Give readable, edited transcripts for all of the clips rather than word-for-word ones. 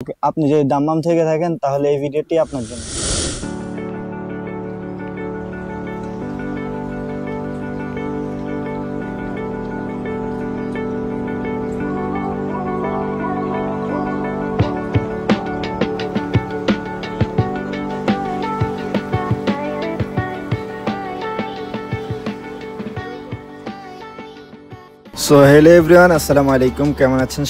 আপনি যদি দাম্মাম থেকে থাকেন তাহলে এই ভিডিওটি আপনার জন্য। সো হ্যালো এভরিওয়ান, আসসালামু আলাইকুম। কেমন আছেন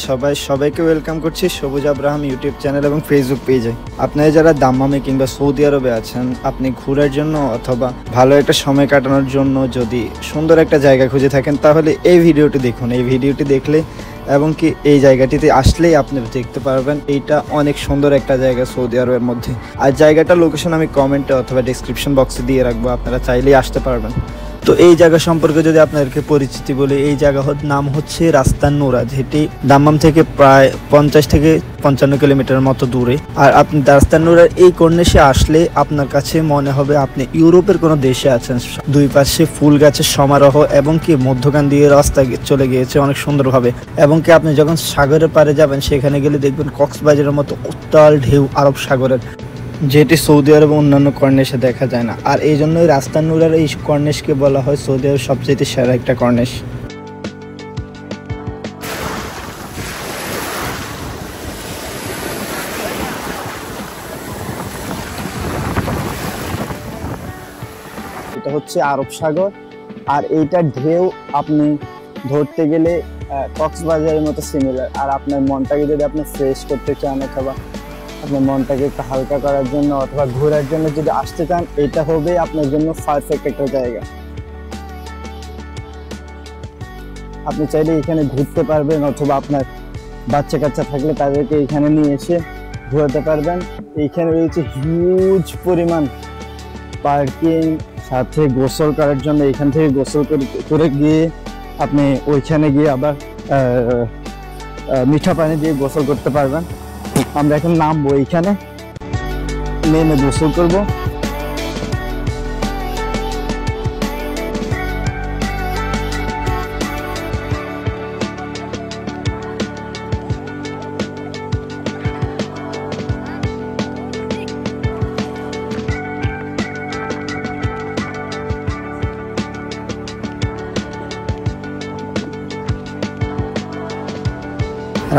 সবাইকে ওয়েলকাম করছি সবুজ আব্রাহাম ইউটিউব চ্যানেল এবং ফেসবুক পেজে। আপনারা যারা দাম্মামে কিংবা সৌদি আরবে আছেন, আপনি ঘোরার জন্য অথবা ভালো একটা সময় কাটানোর জন্য যদি সুন্দর একটা জায়গা খুঁজে থাকেন তাহলে এই ভিডিওটি দেখুন। এই ভিডিওটি দেখলে এবং কি এই জায়গাটিতে আসলেই আপনারা দেখতে পারবেন এইটা অনেক সুন্দর একটা জায়গা সৌদি আরবের মধ্যে। আর জায়গাটার লোকেশন আমি কমেন্টে অথবা ডেসক্রিপশন বক্সে দিয়ে রাখবো, আপনারা চাইলেই আসতে পারবেন। তো এই জায়গা সম্পর্কে যদি আপনাদেরকে পরিচিতি বলি, এই জায়গার নাম হচ্ছে রাস্তান নুরা, যেটি দাম্মাম থেকে প্রায় 50 থেকে 55 কিলোমিটার মতো দূরে। আর আপনি রাস্তান নুরার এই কর্নিশে আসলে আপনার কাছে মনে হবে আপনি ইউরোপের কোনো দেশে আছেন। দুই পাশে ফুল গাছের সমারোহ এবং কি মধ্যখান দিয়ে রাস্তা চলে গিয়েছে অনেক সুন্দরভাবে। এবং কি আপনি যখন সাগরের পাড়ে যাবেন সেখানে গেলে দেখবেন কক্সবাজারের মতো উত্তাল ঢেউ আরব সাগরের, যেটি সৌদি আরব অন্যান্য কর্নিশে দেখা যায় না। আর এই জন্যই রাস্তান নুরার এই কর্নিশকে বলা হয় সৌদি আরবের সবচেয়ে সেরা একটা কর্নিশ। এটা হচ্ছে আরব সাগর, আর এইটার ঢেউ আপনি ধরতে গেলে কক্সবাজারের মতো সিমিলার। আর আপনার মনটাকে যদি আপনি ফ্রেশ করতে চান অথবা আপনার মনটাকে একটু হালকা করার জন্য অথবা ঘোরার জন্য যদি আসতে চান, এটা হবে আপনার জন্য পারফেক্ট একটা জায়গা। আপনি চাইলে এখানে ঘুরতে পারবেন অথবা আপনার বাচ্চা কাচ্চা থাকলে তাদেরকে এখানে নিয়ে এসে ঘোরাতে পারবেন। এইখানে রয়েছে হিউজ পরিমাণ পার্কিং, সাথে গোসল করার জন্য এখান থেকে গোসল করে গিয়ে আপনি ওইখানে গিয়ে আবার মিঠা পানি দিয়ে গোসল করতে পারবেন। আমরা এখন নামবো, এইখানে নেমে গোসল করবো।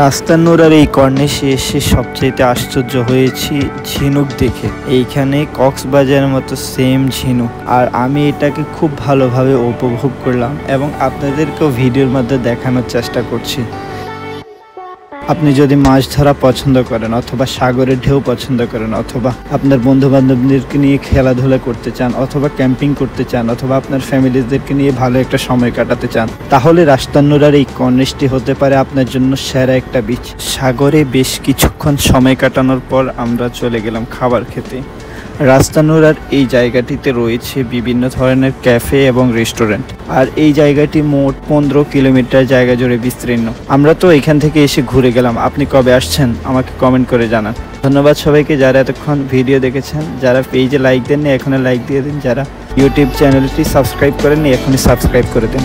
রাস্তান নুরার এই কর্নিশে এসে সবচেয়ে আশ্চর্য হয়েছি ঝিনুক দেখে। এইখানে কক্সবাজারের মতো সেম ঝিনুক, আর আমি এটাকে খুব ভালোভাবে উপভোগ করলাম এবং আপনাদেরকেও ভিডিওর মধ্যে দেখানোর চেষ্টা করছি। আপনি যদি মাছ ধরা পছন্দ করেন অথবা সাগরের ঢেউ পছন্দ করেন অথবা আপনার বন্ধু বান্ধবদেরকে নিয়ে খেলাধুলা করতে চান অথবা ক্যাম্পিং করতে চান অথবা আপনার ফ্যামিলিদেরকে নিয়ে ভালো একটা সময় কাটাতে চান, তাহলে রাস্তান নুরার এই কর্নিশটি হতে পারে আপনার জন্য সেরা একটা বিচ। সাগরে বেশ কিছুক্ষণ সময় কাটানোর পর আমরা চলে গেলাম খাবার খেতে। রাস্তান নুরার এই জায়গাটিতে রয়েছে বিভিন্ন ধরনের ক্যাফে এবং রেস্টুরেন্ট, আর এই জায়গাটি মোট 15 কিলোমিটার জায়গা জুড়ে বিস্তীর্ণ। আমরা তো এখান থেকে এসে ঘুরে গেলাম। আপনি কবে আসছেন আমাকে কমেন্ট করে জানান। ধন্যবাদ সবাইকে যারা এতক্ষণ ভিডিও দেখেছেন। যারা পেজে লাইক দেননি এখনই লাইক দিয়ে দিন, যারা ইউটিউব চ্যানেলটি সাবস্ক্রাইব করেননি এখনই সাবস্ক্রাইব করে দিন।